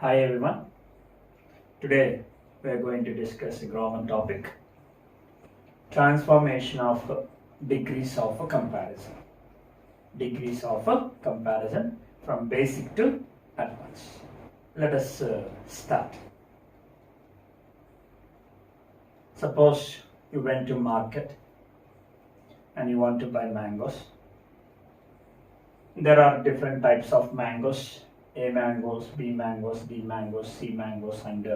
Hi everyone. Today we are going to discuss a grammar topic, transformation of degrees of a comparison. Degrees of a comparison from basic to advanced. Let us start. Suppose you went to market and you want to buy mangoes. There are different types of mangoes. A mangoes, B mangoes, D mangoes, C mangoes, and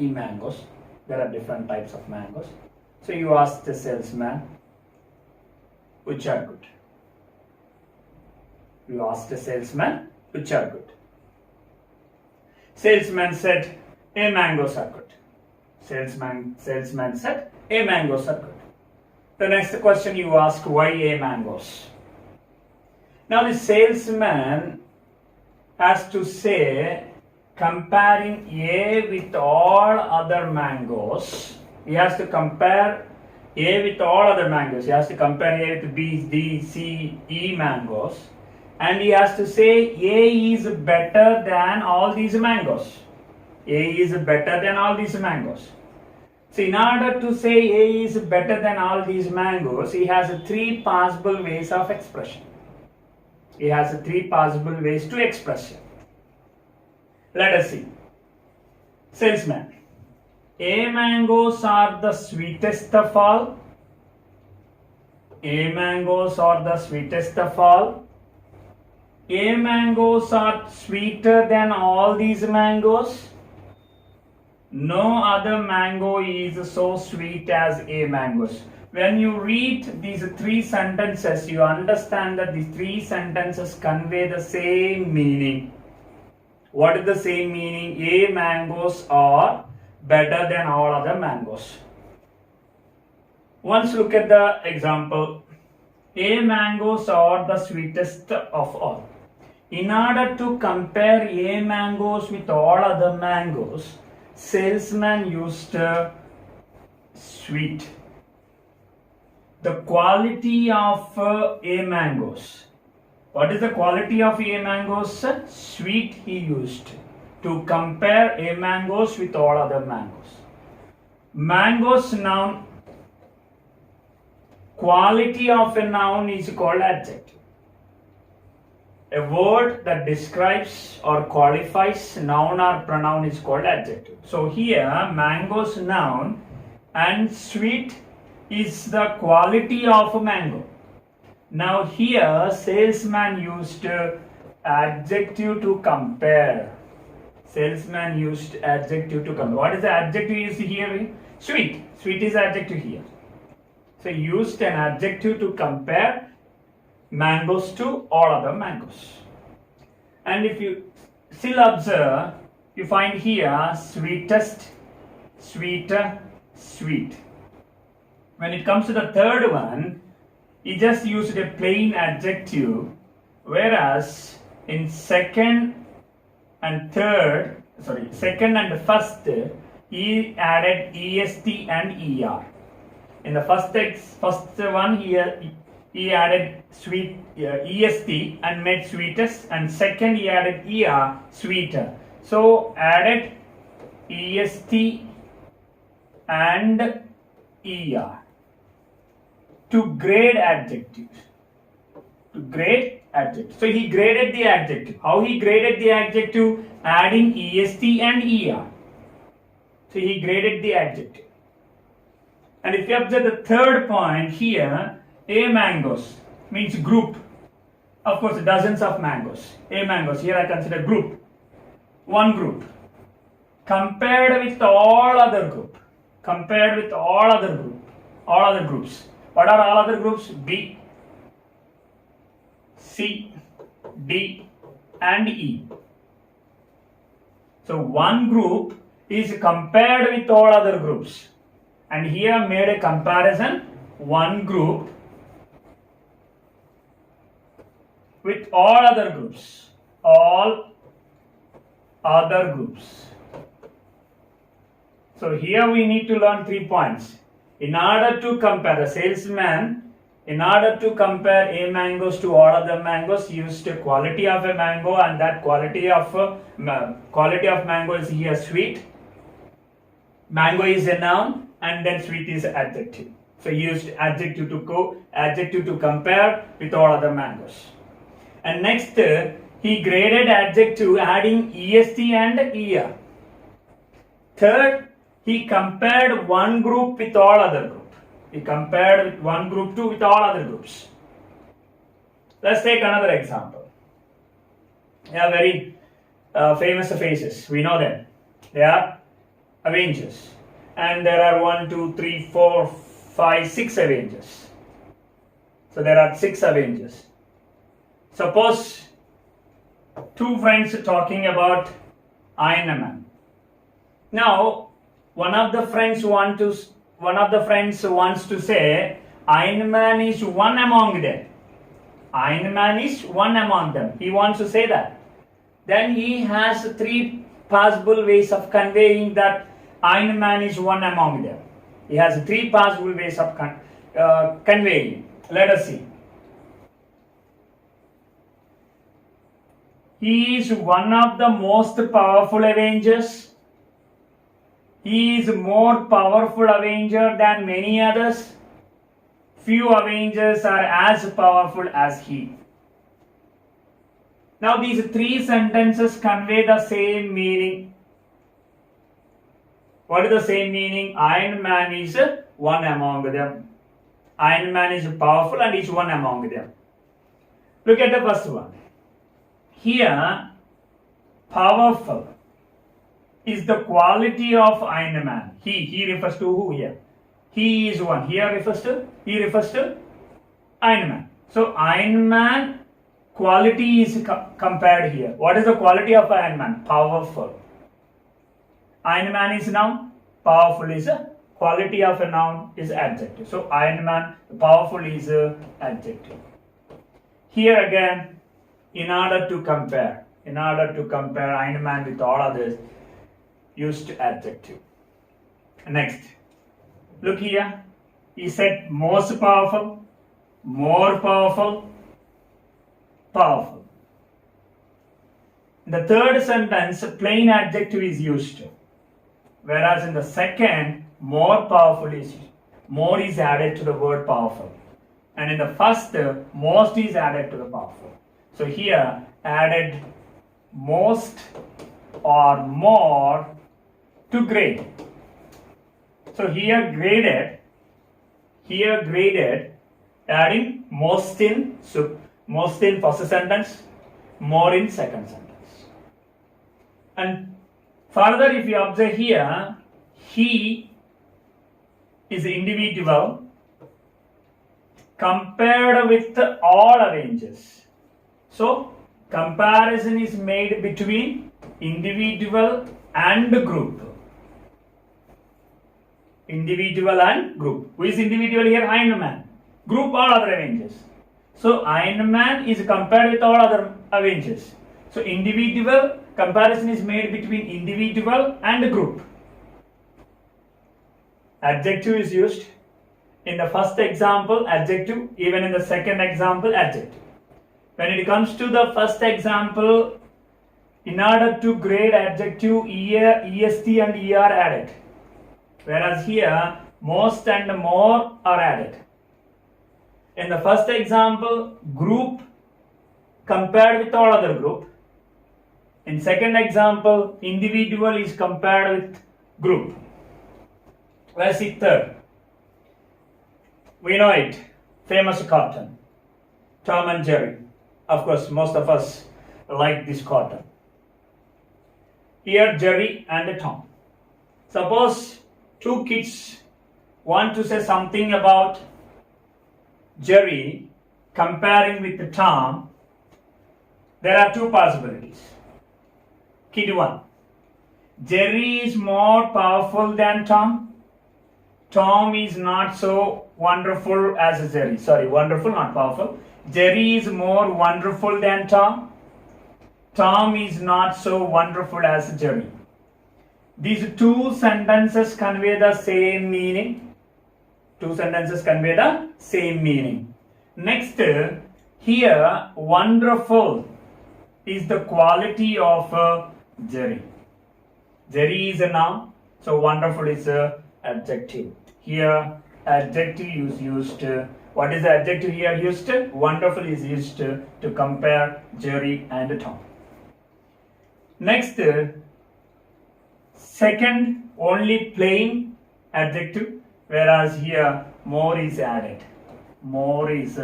E mangoes. There are different types of mangoes. So you ask the salesman, which are good? You ask the salesman, which are good? Salesman said, A mangoes are good. Salesman said, A mangoes are good. The next question you ask, why A mangoes? Now the salesman has to say, comparing A with all other mangoes, he has to compare A with all other mangoes. He has to compare A with B, D, C, E mangoes, and he has to say A is better than all these mangoes. A is better than all these mangoes. So in order to say A is better than all these mangoes, he has three possible ways of expression. He has three possible ways to express it. Let us see. Salesman. A mangoes are the sweetest of all. A mangoes are the sweetest of all. A mangoes are sweeter than all these mangoes. No other mango is so sweet as A mangoes. When you read these three sentences, you understand that these three sentences convey the same meaning. What is the same meaning? A mangoes are better than all other mangoes. Once look at the example. A mangoes are the sweetest of all. In order to compare A mangoes with all other mangoes, salesman used sweet. The quality of A mangoes. What is the quality of A mangoes? Sweet he used to compare A mangoes with all other mangoes. Mangoes noun. Quality of a noun is called adjective. A word that describes or qualifies noun or pronoun is called adjective. So here mangoes noun and sweet is the quality of a mango. Now here salesman used adjective to compare. Salesman used adjective to compare. What is the adjective used here? Sweet. Sweet is adjective here. So used an adjective to compare mangoes to all other mangoes. And if you still observe, you find here sweetest, sweeter, sweet. When it comes to the third one, he just used a plain adjective, whereas in second and first, he added est and er. In the first one, he added sweet est and made sweetest, and second he added er, sweeter. So added est and er to grade adjectives. To grade adjectives. So he graded the adjective. How he graded the adjective? Adding est and er. So he graded the adjective. And if you observe the third point here, A mangoes means group. Of course, dozens of mangoes. A mangoes, here I consider group. One group. Compared with all other group. Compared with all other groups. What are all other groups? B, C, D, and E. So one group is compared with all other groups. And here made a comparison, one group with all other groups. All other groups. So here we need to learn 3 points. In order to compare, the salesman In order to compare A mangoes to all other mangoes, used quality of a mango, and that quality of mango is here sweet. Mango is a noun, and then sweet is adjective. So used adjective to compare with all other mangoes. And next, he graded adjective adding est and er. Third, he compared one group with all other group. He compared one group with all other groups. Let's take another example. They are very famous faces. We know them. They are Avengers. And there are 1, 2, 3, 4, 5, 6 Avengers. So there are 6 Avengers. Suppose two friends talking about Iron Man. Now, one of the friends wants to say Iron Man is one among them. Iron Man is one among them. He wants to say that. Then he has 3 possible ways of conveying that Iron Man is one among them. He has 3 possible ways of conveying. Let us see. He is one of the most powerful Avengers. He is more powerful Avenger than many others. Few Avengers are as powerful as he. Now these 3 sentences convey the same meaning. What is the same meaning? Iron Man is one among them. Iron Man is powerful and is one among them. Look at the first one. Here, powerful is the quality of Iron Man. He refers to who here? He is one. He refers to Iron Man. So Iron Man quality is compared here. What is the quality of Iron Man? Powerful. Iron Man is noun. Powerful is a quality of a noun is adjective. So Iron Man powerful is a adjective. Here again, in order to compare Iron Man with all others, used adjective. Next, look here. He said most powerful, more powerful, powerful. In the third sentence, plain adjective is used, whereas in the second, more powerful is used. More is added to the word powerful, and in the first, most is added to the powerful. So here, added most or more to grade. So here graded, adding most in first sentence, more in second sentence. And further, if you observe here, he is individual compared with all Avengers. So, comparison is made between individual and group. Individual and group. Who is individual here? Iron Man. Group, all other Avengers. So, Iron Man is compared with all other Avengers. So, individual comparison is made between individual and group. Adjective is used. In the first example, adjective. Even in the second example, adjective. When it comes to the first example, in order to grade adjective, est and er are added. Whereas here, most and more are added. In the first example, group compared with all other group. In second example, individual is compared with group. Let's see third. We know it. Famous cartoon. Tom and Jerry. Of course, most of us like this cartoon. Here, Jerry and Tom. Suppose 2 kids want to say something about Jerry comparing with Tom. There are 2 possibilities. Kid 1. Jerry is more powerful than Tom. Tom is not so wonderful as Jerry. Sorry, wonderful, not powerful. Jerry is more wonderful than Tom. Tom is not so wonderful as Jerry. These 2 sentences convey the same meaning. 2 sentences convey the same meaning. Next, here wonderful is the quality of Jerry. Jerry is a noun, so wonderful is a adjective. Here adjective is used. What is the adjective here used? Wonderful is used to compare Jerry and Tom. Next, second only plain adjective, whereas here more is added. More is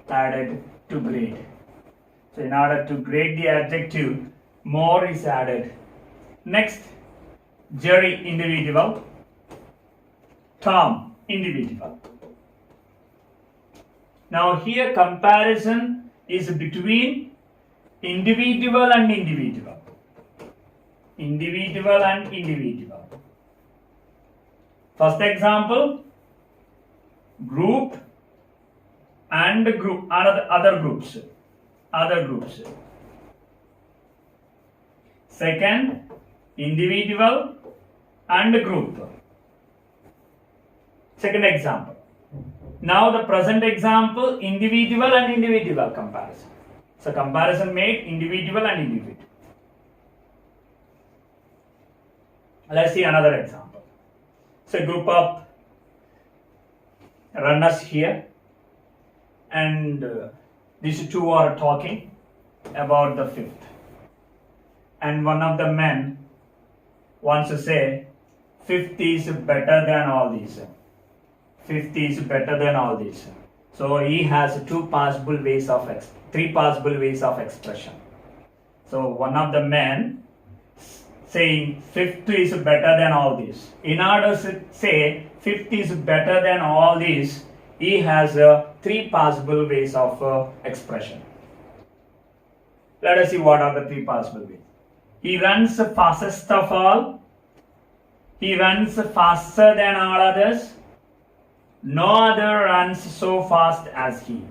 added to grade. So in order to grade the adjective, more is added. Next, Jerry individual, Tom individual. Now here comparison is between individual and individual. Individual and individual. First example, group and group, other groups. Other groups. Second, individual and group. Second example. Now the present example, individual and individual comparison. So comparison made individual and individual. Let's see another example. So group of runners here, and these two are talking about the fifth. And one of the men wants to say, fifth is better than all these. Fifth is better than all these. So he has three possible ways of expression. So one of the men saying fifth is better than all these. In order to say fifth is better than all these, he has three possible ways of expression. Let us see what are the three possible ways. He runs fastest of all. He runs faster than all others. No other runs so fast as he.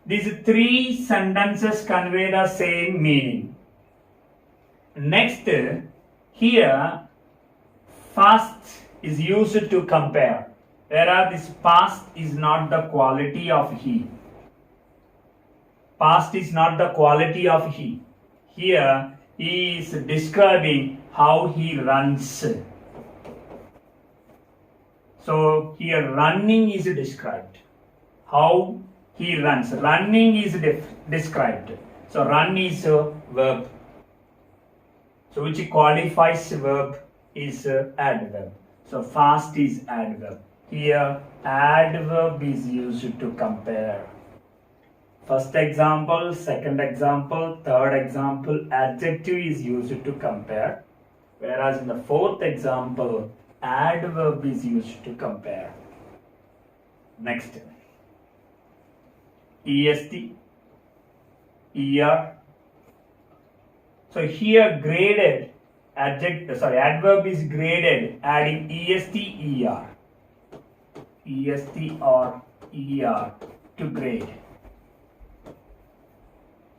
These three sentences convey the same meaning. Next, here fast is used to compare, whereas this past is not the quality of he. Past is not the quality of he. Here he is describing how he runs. So here running is described. How he runs. Running is described. So run is a verb. So which qualifies verb is adverb. So fast is adverb. Here adverb is used to compare. First example, second example, third example, adjective is used to compare. Whereas in the fourth example, adverb is used to compare. Next, est, er. So here graded adverb is graded adding est, er. Est or er to grade.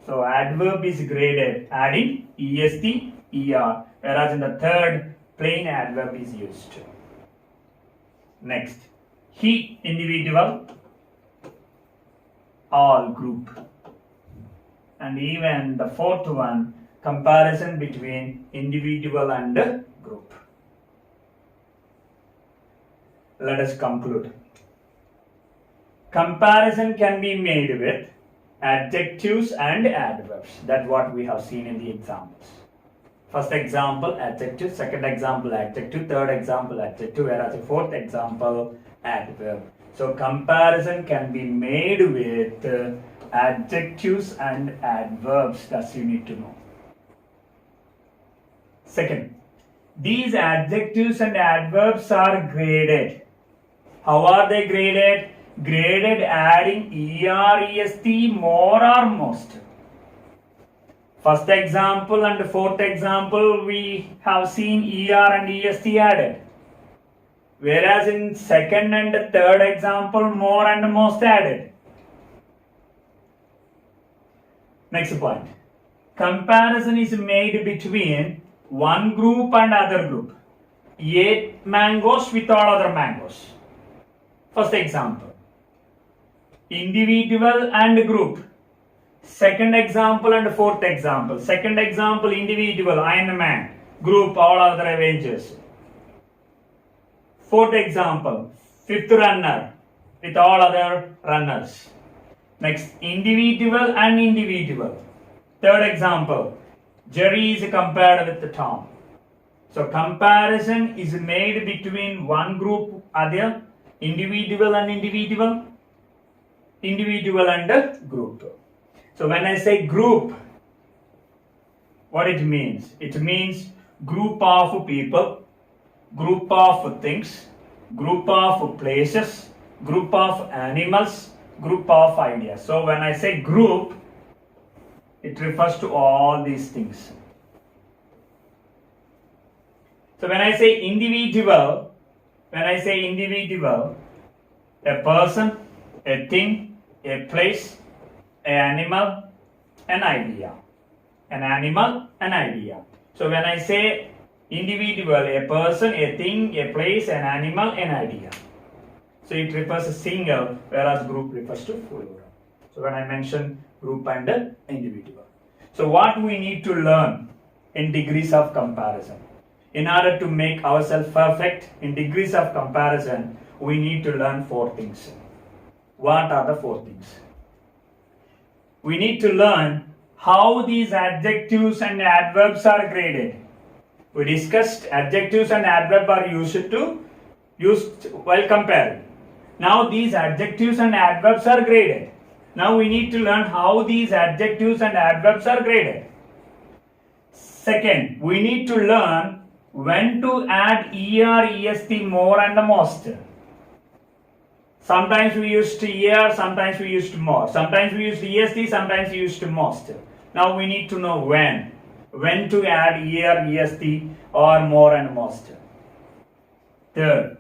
So adverb is graded adding est, er, whereas in the third, plain adverb is used. Next, he individual, all group. And even the fourth one, comparison between individual and group. Let us conclude. Comparison can be made with adjectives and adverbs. That's what we have seen in the examples. First example, adjective. Second example, adjective. Third example, adjective. Whereas the fourth example, adverb. So comparison can be made with adjectives and adverbs. That's you need to know. Second, these adjectives and adverbs are graded. How are they graded? Graded adding er, est, more or most. First example and fourth example, we have seen er and est added. Whereas in second and third example, more and most added. Next point. Comparison is made between one group and other group. 8 mangoes with all other mangoes. First example. individual and group. Second example and fourth example. Second example, individual, I am a man. Group, all other Avengers. Fourth example, fifth runner with all other runners. Next, individual and individual. Third example, Jerry is compared with Tom. So comparison is made between one group, other, individual and individual, individual and group. So when I say group, what it means? It means group of people, group of things, group of places, group of animals, group of ideas. So when I say group, it refers to all these things. So when I say individual, a person, a thing, a place, an animal, an idea. An animal, an idea. So when I say individual, a person, a thing, a place, an animal, an idea. So it refers to single, whereas group refers to plural. So when I mention group and individual. So what we need to learn in degrees of comparison. In order to make ourselves perfect in degrees of comparison, we need to learn four things. What are the four things? We need to learn how these adjectives and adverbs are graded. We discussed adjectives and adverbs are used while comparing. Now these adjectives and adverbs are graded. Now we need to learn how these adjectives and adverbs are graded. Second, we need to learn when to add er, est, more and most. Sometimes we used er, sometimes we used more. Sometimes we used est, sometimes we used most. Now we need to know when to add er, est, or more and most. Third,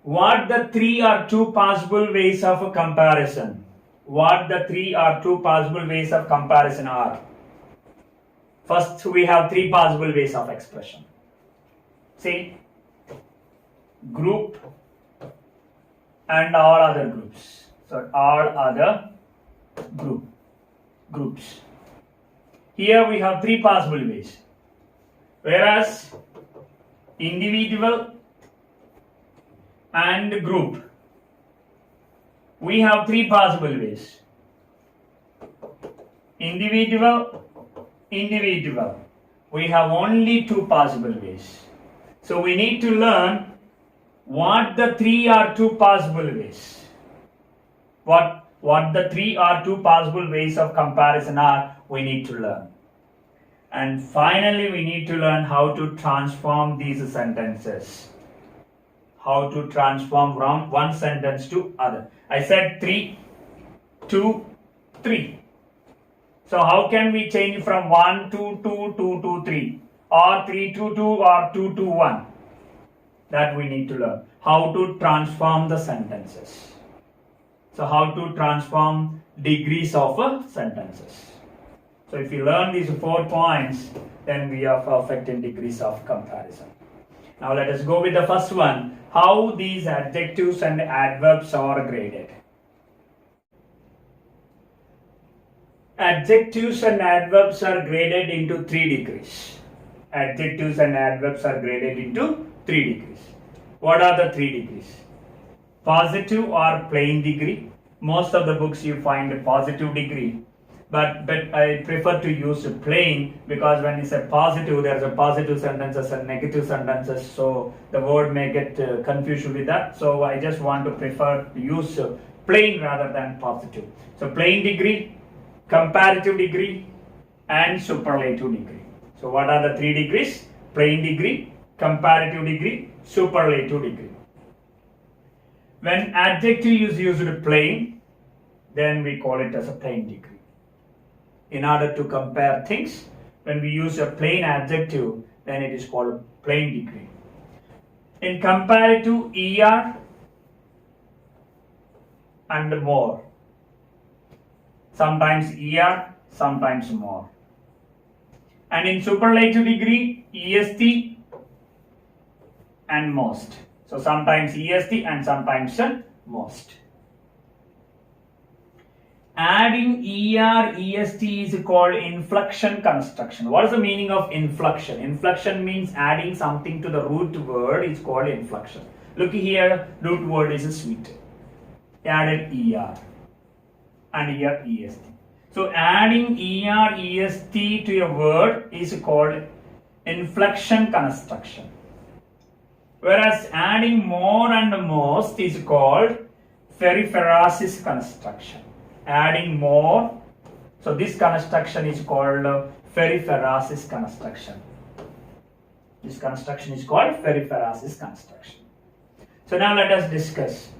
what the three or two possible ways of comparison? What the three or two possible ways of comparison are? First, we have three possible ways of expression. See, group and all other groups. So, all other groups. Here we have three possible ways. Whereas, individual and group, we have three possible ways. Individual, we have only two possible ways. So we need to learn what the three or two possible ways. What the three or two possible ways of comparison are, we need to learn. And finally, we need to learn how to transform these sentences. How to transform from one sentence to other. I said 3, 2, 3. So how can we change from 1 to 2 to 3 or 3 to 2 or 2 to 1? That we need to learn. How to transform the sentences. So how to transform degrees of sentences. So if you learn these 4 points, then we are perfect in degrees of comparison. Now let us go with the first one. How these adjectives and adverbs are graded. Adjectives and adverbs are graded into 3 degrees. Adjectives and adverbs are graded into 3 degrees. What are the 3 degrees? Positive or plain degree. Most of the books you find a positive degree. But I prefer to use plain because when it's a positive, there's a positive sentences and negative sentences. So the word may get confused with that. So I just want to prefer to use plain rather than positive. So plain degree, comparative degree, and superlative degree. So what are the 3 degrees? Plain degree, comparative degree, superlative degree. When adjective is used plain, then we call it as a plain degree. In order to compare things, when we use a plain adjective, then it is called plain degree. In comparative, er and more. Sometimes er, sometimes more. And in superlative degree, est and most. So sometimes est and sometimes most. Adding er, est is called inflection construction. What is the meaning of inflection? Inflection means adding something to the root word is called inflection. Look here, root word is sweet. Added er and here est. So adding er, est to a word is called inflection construction. Whereas adding more and most is called periphrasis construction. Adding more, so this construction is called periphrasis construction. This construction is called periphrasis construction. So now let us discuss.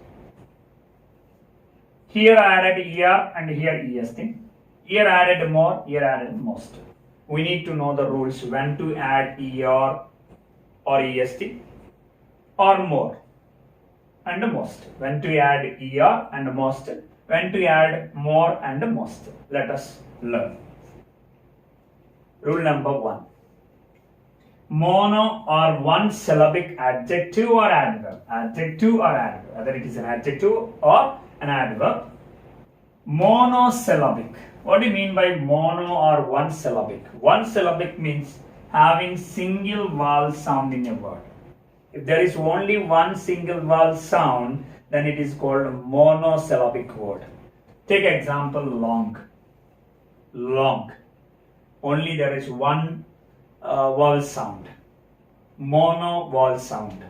Here I added er and here est. Here I added more, here I added most. We need to know the rules when to add er or est or more and most. When to add er and most. When to add more and most. Let us learn. Rule number 1. Mono or one syllabic adjective or adverb. Adjective or adverb. Whether it is an adjective or an adverb. Monosyllabic. What do you mean by mono or one syllabic? One syllabic means having single vowel sound in a word. If there is only one single vowel sound, then it is called monosyllabic word. Take example long. Long. Only there is one vowel sound. Mono vowel sound.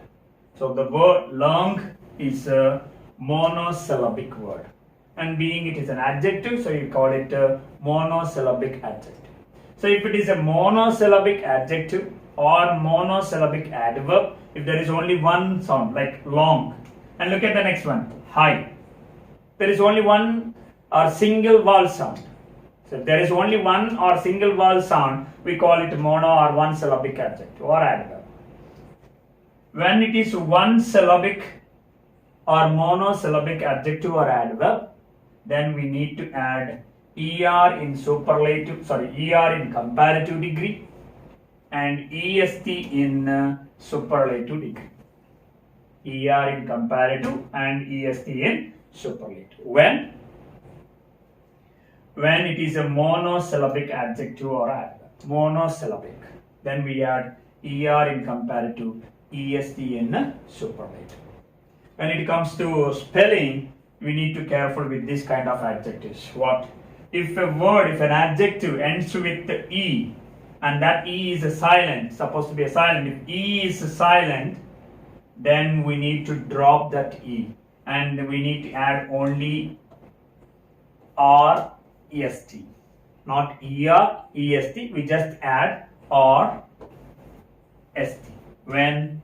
So the word long is a monosyllabic word. And being it is an adjective, so you call it a monosyllabic adjective. So if it is a monosyllabic adjective or monosyllabic adverb, if there is only one sound like long, and look at the next one, high. There is only one or single vowel sound. So if there is only one or single vowel sound, we call it mono or one syllabic adjective or adverb. When it is one syllabic or monosyllabic adjective or adverb, then we need to add er in comparative degree and est in superlative degree. Er in comparative and est in superlative. When it is a monosyllabic adjective or adverb, monosyllabic, then we add er in comparative, est in superlative. When it comes to spelling, we need to be careful with this kind of adjectives. What? If a word, if an adjective ends with e, and that e is a silent, supposed to be a silent, if e is silent, then we need to drop that e and we need to add only or est, not er, est, we just add or est. When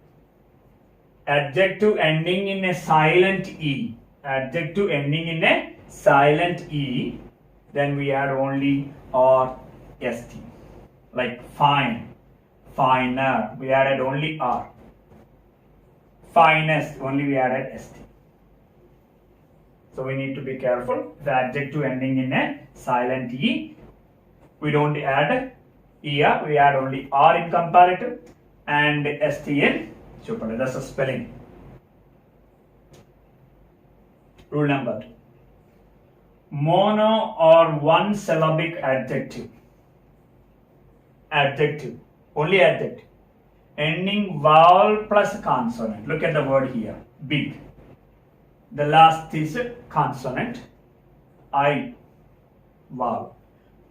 adjective ending in a silent e, adjective ending in a silent e, then we add only or est. Like fine, finer, we added only r. Finest, only we added st. So we need to be careful. The adjective ending in a silent e, we don't add er, we add only r in comparative and st in superlative. That's the spelling. Rule number 2. Mono or one syllabic adjective. Adjective, only adjective, ending vowel plus consonant. Look at the word here, big. The last is consonant, I, vowel.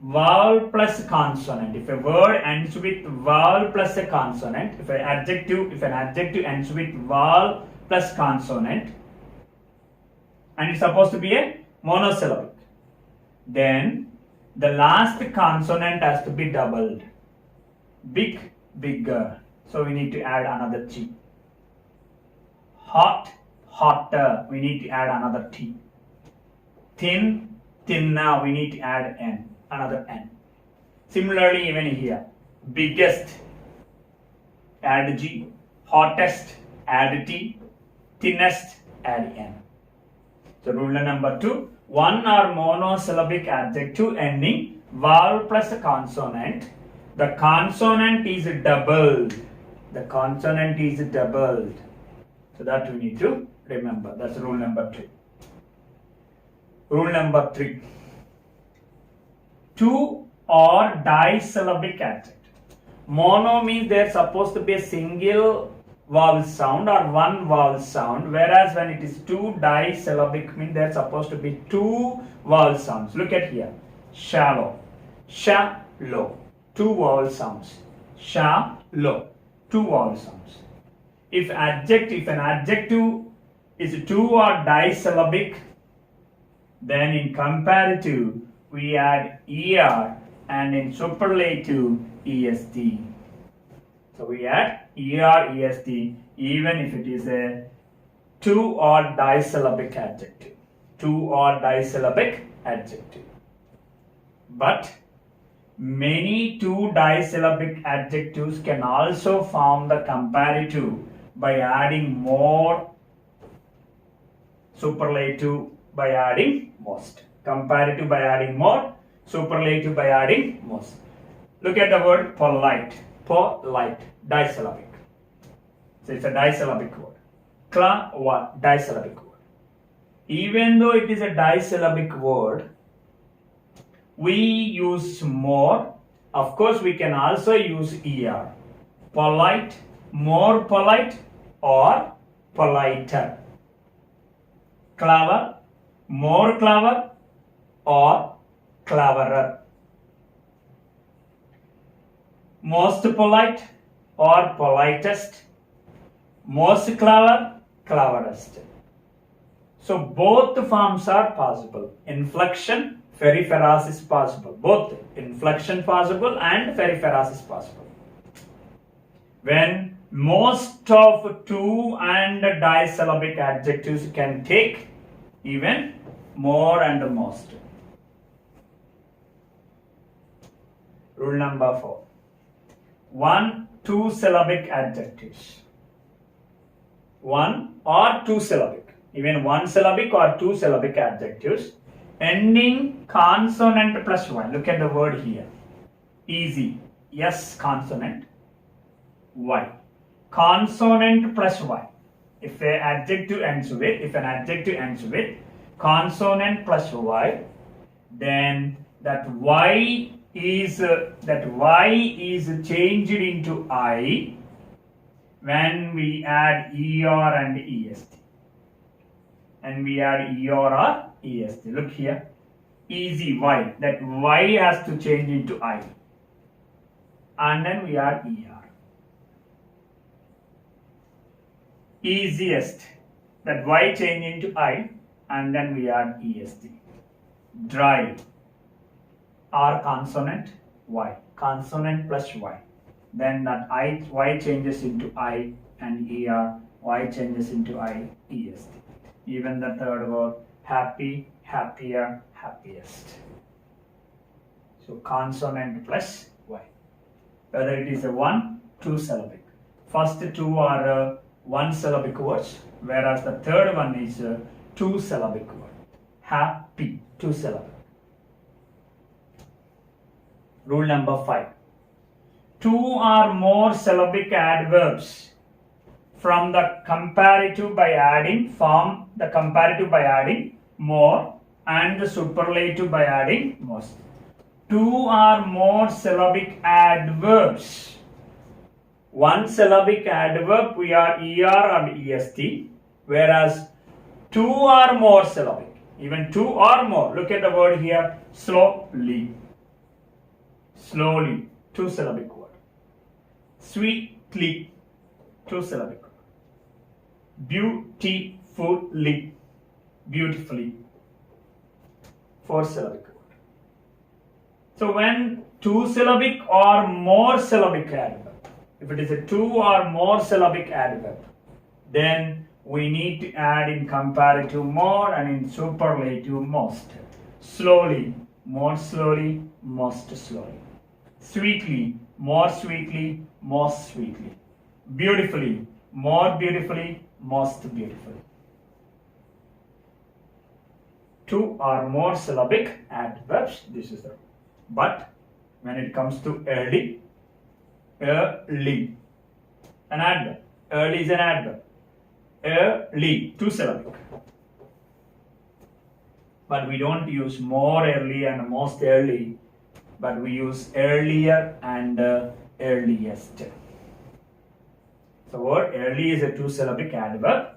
Vowel plus consonant. If a word ends with vowel plus a consonant, if an adjective ends with vowel plus consonant, and it's supposed to be a monosyllabic, then the last consonant has to be doubled. Big, bigger. So we need to add another G. Hot, hotter. We need to add another T. Thin, thinner. We need to add N, another N. Similarly, even here, biggest, add G. Hottest, add T. Thinnest, add N. So rule number 2, one or monosyllabic adjective ending vowel plus a consonant. The consonant is doubled. The consonant is doubled. So that we need to remember. That's rule number 2. Rule number 3. two or disyllabic adjective. Mono means there's supposed to be a single vowel sound or one vowel sound, whereas when it is two disyllabic means there's supposed to be two vowel sounds. Look at here. Shallow, shallow, two vowel sounds. Shallow, two vowel sounds. If an adjective is two or disyllabic, then in comparative we add er, and in superlative est. So we add er, est, even if it is a two or disyllabic adjective. Two or disyllabic adjective. But many two disyllabic adjectives can also form the comparative by adding more, superlative by adding most. Comparative by adding more, superlative by adding most. Look at the word polite. Polite, disyllabic. So it's a disyllabic word. Disyllabic word. Even though it is a disyllabic word, we use more. Of course, we can also use er. Polite, more polite, or politer. Clever, more clever, or cleverer. Most polite or politest. Most clever, cleverest. So both forms are possible. Inflection, periphras is possible. Both inflection possible and periphras is possible. When most of two and disyllabic adjectives can take even more and most. Rule number 4. 1 2-syllabic adjectives. 1 or 2-syllabic, even 1-syllabic or 2-syllabic adjectives ending consonant plus y. Look at the word here. Easy. Yes, consonant. Y. Consonant plus y. If an adjective ends with consonant plus y, then that y is changed into I when we add er and est. And we add er or est. Look here. Easy y. That y has to change into I. And then we add er. Easiest. That y change into I. And then we add est. Dry. R consonant y. Consonant plus y. Then that y changes into I and er. Y changes into I, est. Even the third word, happy, happier, happiest. So consonant plus y. Whether it is a 1, 2-syllabic. First two are 1-syllabic words, whereas the third one is a 2-syllabic word. Happy, 2-syllabic. Rule number 5. 2 or more syllabic adverbs from the comparative by adding more and the superlative by adding most. 2 or more syllabic adverbs. 1 syllabic adverb we are er and est, whereas 2 or more syllabic, even 2 or more. Look at the word here, slowly. Slowly, 2-syllabic word. Sweetly, 2-syllabic word. Beautifully, beautifully, 4-syllabic word. So when 2-syllabic or more syllabic adverb, if it is a 2 or more syllabic adverb, then we need to add in comparative more and in superlative most. Slowly, more slowly, most slowly. Sweetly, more sweetly, most sweetly. Beautifully, more beautifully, most beautifully. 2 or more syllabic adverbs, this is the rule. But when it comes to early, an adverb. Early is an adverb. Early, 2-syllabic. But we don't use more early and most early but we use earlier and earliest. So word early is a two-syllabic adverb.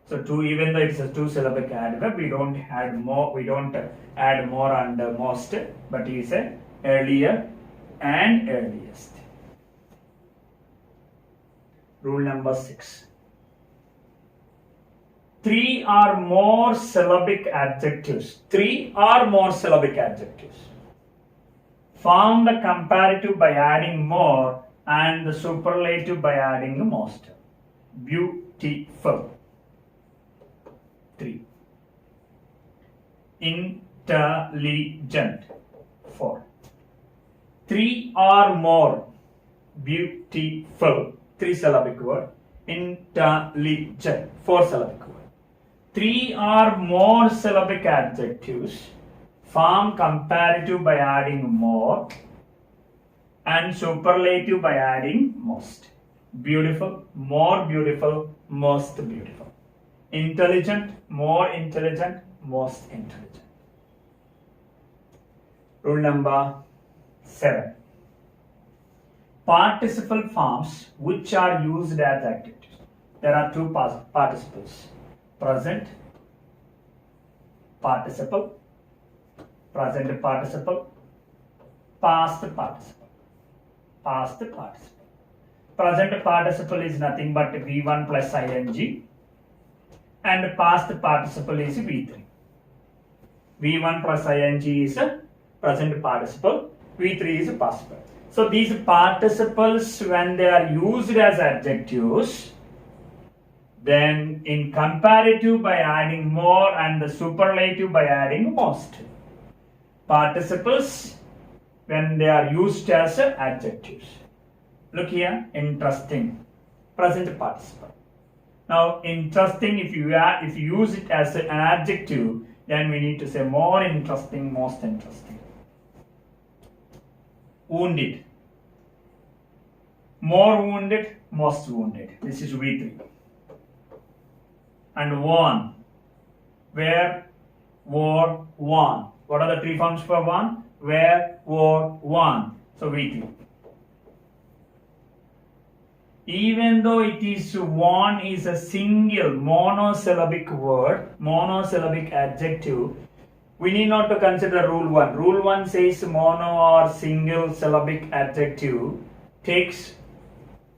So even though it's a two-syllabic adverb, we don't add more and most, but it's a earlier and earliest. Rule number 6. 3 or more syllabic adjectives. 3 or more syllabic adjectives. Form the comparative by adding more and the superlative by adding the most. Beautiful. 3. Intelligent. 4. 3 or more. Beautiful. 3-syllabic word. Intelligent. 4-syllabic word. 3 or more syllabic adjectives form comparative by adding more and superlative by adding most. Beautiful, more beautiful, most beautiful. Intelligent, more intelligent, most intelligent. Rule number 7. Participle forms which are used as adjectives. There are two participles. Present participle, present participle, past participle. Past participle. Present participle is nothing but V1 plus ing and past participle is V3. V1 plus ing is a present participle, V3 is a past participle. So these participles, when they are used as adjectives, then in comparative by adding more and the superlative by adding most. Participles when they are used as adjectives. Look here, interesting, present participle. Now interesting, if you use it as an adjective, then we need to say more interesting, most interesting. Wounded. More wounded, most wounded. This is V3. And won. Where, were, won. What are the 3 forms for won? Where, were, won. So V3. Even though it is won is a single monosyllabic word, monosyllabic adjective, we need not to consider rule 1. Rule 1 says mono or single syllabic adjective takes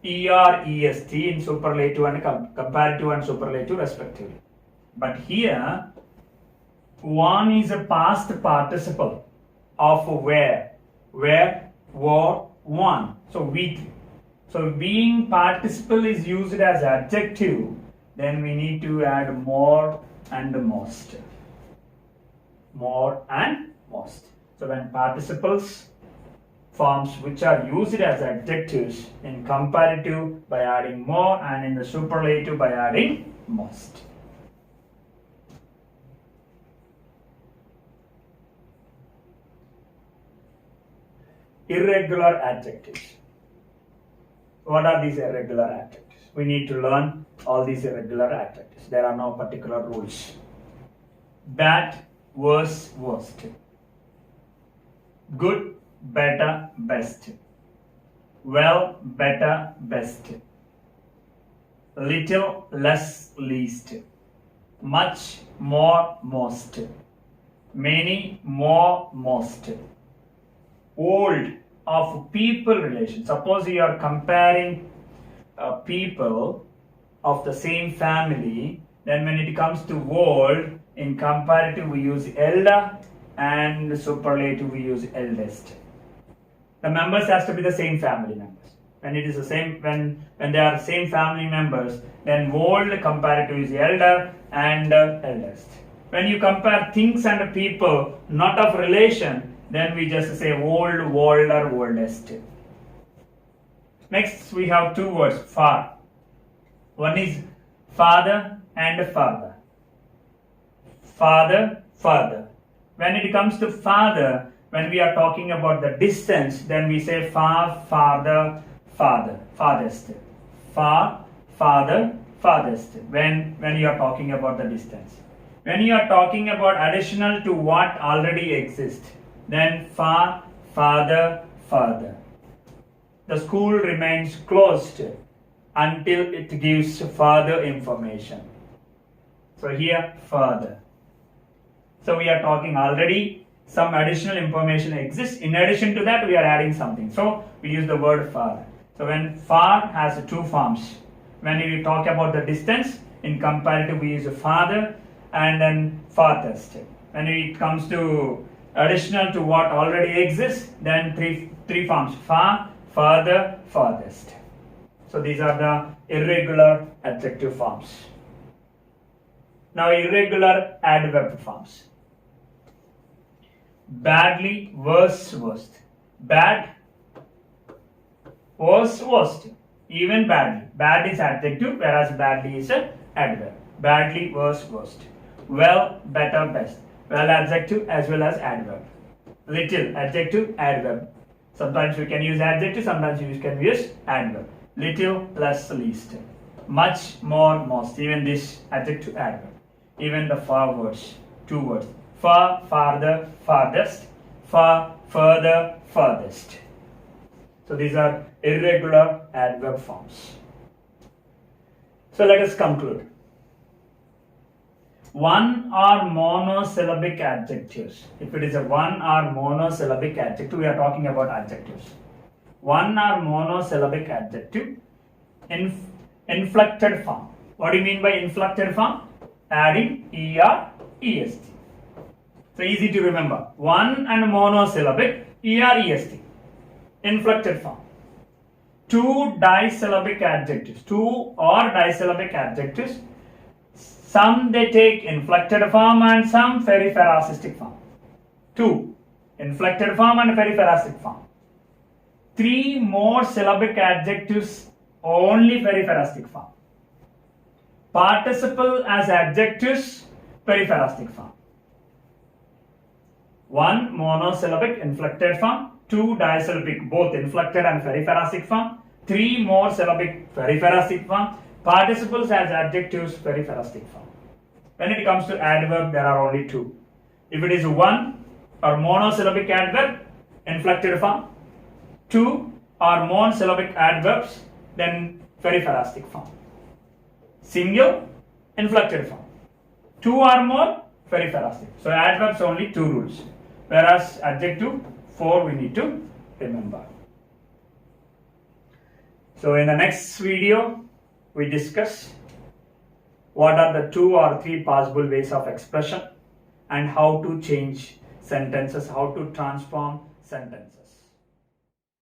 ER-EST in superlative and comparative and superlative respectively. But here, one is a past participle of where, were, won. So V3. So being participle is used as adjective, then we need to add more and most. More and most. So when participles forms which are used as adjectives in comparative by adding more and in the superlative by adding most. Irregular adjectives. What are these irregular adjectives? We need to learn all these irregular adjectives. There are no particular rules. Bad, worse, worst. Good, better, best. Well, better, best. Little, less, least. Much, more, most. Many, more, most. Old, of people relation. Suppose you are comparing people of the same family, then when it comes to old, in comparative we use elder and superlative we use eldest. The members has to be the same family members. When it is the same, when they are the same family members, then old comparative is elder and eldest. When you compare things and people not of relation, then we just say old, older, oldest. Next we have 2 words, far. One is father and father. Father, father. When it comes to father, when we are talking about the distance, then we say far, farther, father, farthest. Far, father, farthest. When you are talking about the distance. When you are talking about additional to what already exists, then far, father, father. The school remains closed until it gives further information. So here, further. So we are talking already some additional information exists. In addition to that, we are adding something. So we use the word far. So when far has two forms. When we talk about the distance, in comparative we use farther and then farthest. When it comes to additional to what already exists, then three forms: far, farther, farthest. So these are the irregular adjective forms. Now irregular adverb forms. Badly, worse, worst. Bad, worse, worst. Even badly. Bad is adjective, whereas badly is an adverb. Badly, worse, worst. Well, better, best. Well, adjective as well as adverb. Little, adjective, adverb. Sometimes we can use adjective, sometimes we can use adverb. Little, less, least. Much, more, most. Even this adjective, adverb. Even the far words, two words. Far, farther, farthest. Far, further, furthest. So these are irregular adverb forms. So let us conclude. One or monosyllabic adjectives. If it is a one or monosyllabic adjective, we are talking about adjectives. One or monosyllabic adjective, inflected form. What do you mean by inflected form? Adding er, est. So easy to remember. One and monosyllabic, er, est. Inflected form. Two disyllabic adjectives. Two or disyllabic adjectives. Some they take inflected form and some periphrasis form. Two, inflected form and periphrasis form. Three more syllabic adjectives, only periphrasis form. Participle as adjectives, periphrasis form. One monosyllabic inflected form, two disyllabic both inflected and periphrasis form, three more syllabic periphrasis form, participles as adjectives, periphrasis form. When it comes to adverb, there are only two. If it is one or monosyllabic adverb, inflected form, two or monosyllabic adverbs, then periphrasis form. Single, inflected form. Two or more, periphrasis. So adverbs only two rules, whereas adjective 4 we need to remember. So in the next video, we discuss what are the 2 or 3 possible ways of expression and how to change sentences, how to transform sentences.